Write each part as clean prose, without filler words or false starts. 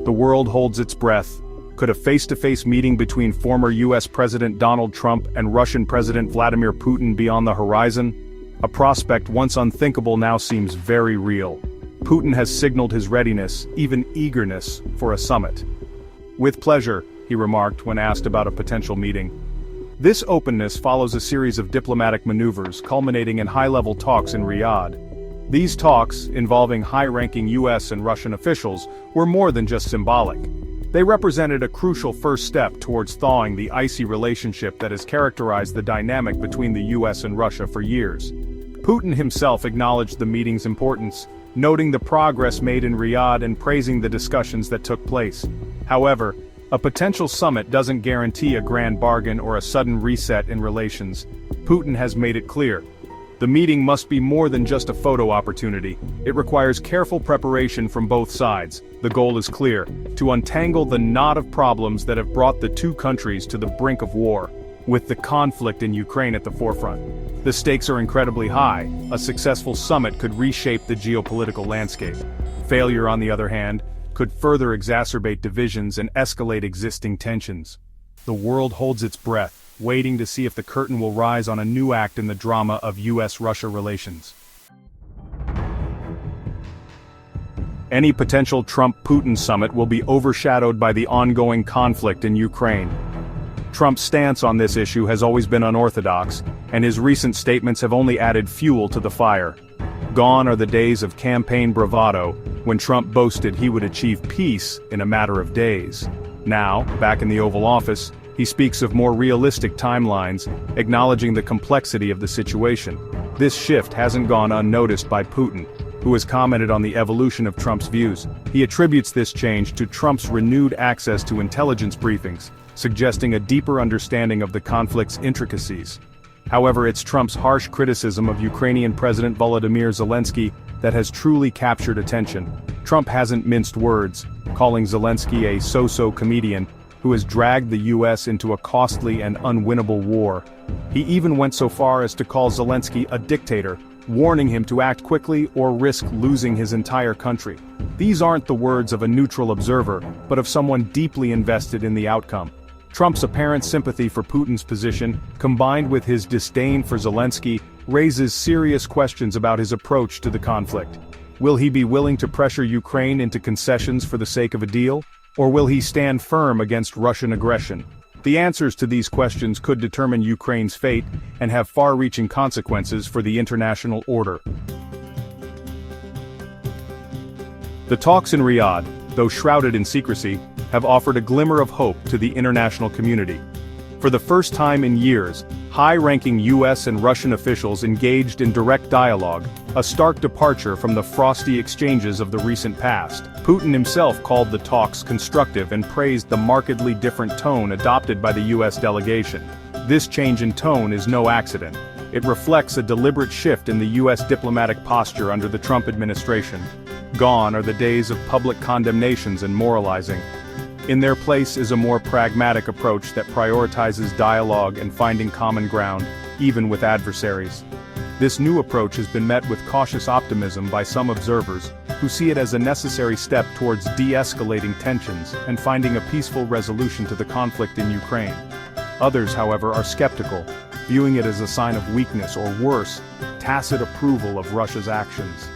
The world holds its breath. Could a face-to-face meeting between former US President Donald Trump and Russian President Vladimir Putin be on the horizon? A prospect once unthinkable now seems very real. Putin has signaled his readiness, even eagerness, for a summit. With pleasure, he remarked when asked about a potential meeting. This openness follows a series of diplomatic maneuvers culminating in high-level talks in Riyadh. These talks, involving high-ranking US and Russian officials, were more than just symbolic. They represented a crucial first step towards thawing the icy relationship that has characterized the dynamic between the US and Russia for years. Putin himself acknowledged the meeting's importance, noting the progress made in Riyadh and praising the discussions that took place. However, a potential summit doesn't guarantee a grand bargain or a sudden reset in relations. Putin has made it clear. The meeting must be more than just a photo opportunity. It requires careful preparation from both sides. The goal is clear: to untangle the knot of problems that have brought the two countries to the brink of war, with the conflict in Ukraine at the forefront. The stakes are incredibly high. A successful summit could reshape the geopolitical landscape. Failure, on the other hand, could further exacerbate divisions and escalate existing tensions. The world holds its breath, waiting to see if the curtain will rise on a new act in the drama of US-Russia relations. Any potential Trump-Putin summit will be overshadowed by the ongoing conflict in Ukraine. Trump's stance on this issue has always been unorthodox, and his recent statements have only added fuel to the fire. Gone are the days of campaign bravado, when Trump boasted he would achieve peace in a matter of days. Now, back in the Oval Office, he speaks of more realistic timelines, acknowledging the complexity of the situation. This shift hasn't gone unnoticed by Putin, who has commented on the evolution of Trump's views. He attributes this change to Trump's renewed access to intelligence briefings, suggesting a deeper understanding of the conflict's intricacies. However, it's Trump's harsh criticism of Ukrainian President Volodymyr Zelensky that has truly captured attention. Trump hasn't minced words, calling Zelensky a so-so comedian who has dragged the US into a costly and unwinnable war. He even went so far as to call Zelensky a dictator, warning him to act quickly or risk losing his entire country. These aren't the words of a neutral observer, but of someone deeply invested in the outcome. Trump's apparent sympathy for Putin's position, combined with his disdain for Zelensky, raises serious questions about his approach to the conflict. Will he be willing to pressure Ukraine into concessions for the sake of a deal? Or will he stand firm against Russian aggression? The answers to these questions could determine Ukraine's fate and have far-reaching consequences for the international order. The talks in Riyadh, though shrouded in secrecy, have offered a glimmer of hope to the international community. For the first time in years, high-ranking US and Russian officials engaged in direct dialogue, a stark departure from the frosty exchanges of the recent past. Putin himself called the talks constructive and praised the markedly different tone adopted by the US delegation. This change in tone is no accident. It reflects a deliberate shift in the US diplomatic posture under the Trump administration. Gone are the days of public condemnations and moralizing. In their place is a more pragmatic approach that prioritizes dialogue and finding common ground, even with adversaries. This new approach has been met with cautious optimism by some observers, who see it as a necessary step towards de-escalating tensions and finding a peaceful resolution to the conflict in Ukraine. Others, however, are skeptical, viewing it as a sign of weakness or worse, tacit approval of Russia's actions.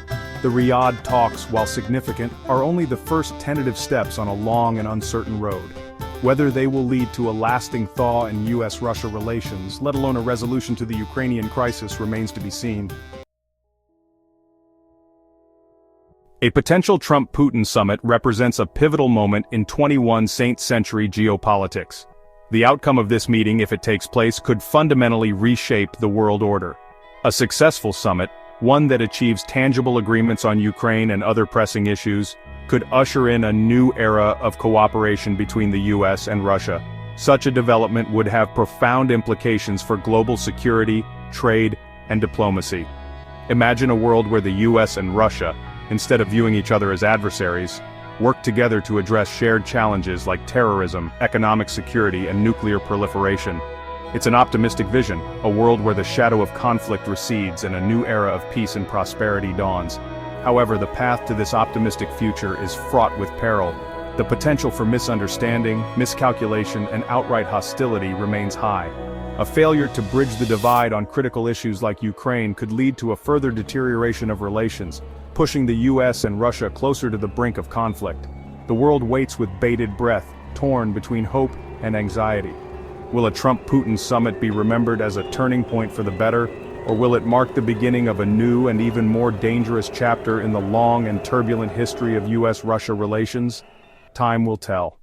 The Riyadh talks, while significant, are only the first tentative steps on a long and uncertain road. Whether they will lead to a lasting thaw in US-Russia relations, let alone a resolution to the Ukrainian crisis, remains to be seen. A potential Trump-Putin summit represents a pivotal moment in 21st century geopolitics. The outcome of this meeting, if it takes place, could fundamentally reshape the world order. A successful summit, one that achieves tangible agreements on Ukraine and other pressing issues, could usher in a new era of cooperation between the US and Russia. Such a development would have profound implications for global security, trade, and diplomacy. Imagine a world where the US and Russia, instead of viewing each other as adversaries, work together to address shared challenges like terrorism, economic security, and nuclear proliferation. It's an optimistic vision, a world where the shadow of conflict recedes and a new era of peace and prosperity dawns. However, the path to this optimistic future is fraught with peril. The potential for misunderstanding, miscalculation, and outright hostility remains high. A failure to bridge the divide on critical issues like Ukraine could lead to a further deterioration of relations, pushing the US and Russia closer to the brink of conflict. The world waits with bated breath, torn between hope and anxiety. Will a Trump-Putin summit be remembered as a turning point for the better, or will it mark the beginning of a new and even more dangerous chapter in the long and turbulent history of US-Russia relations? Time will tell.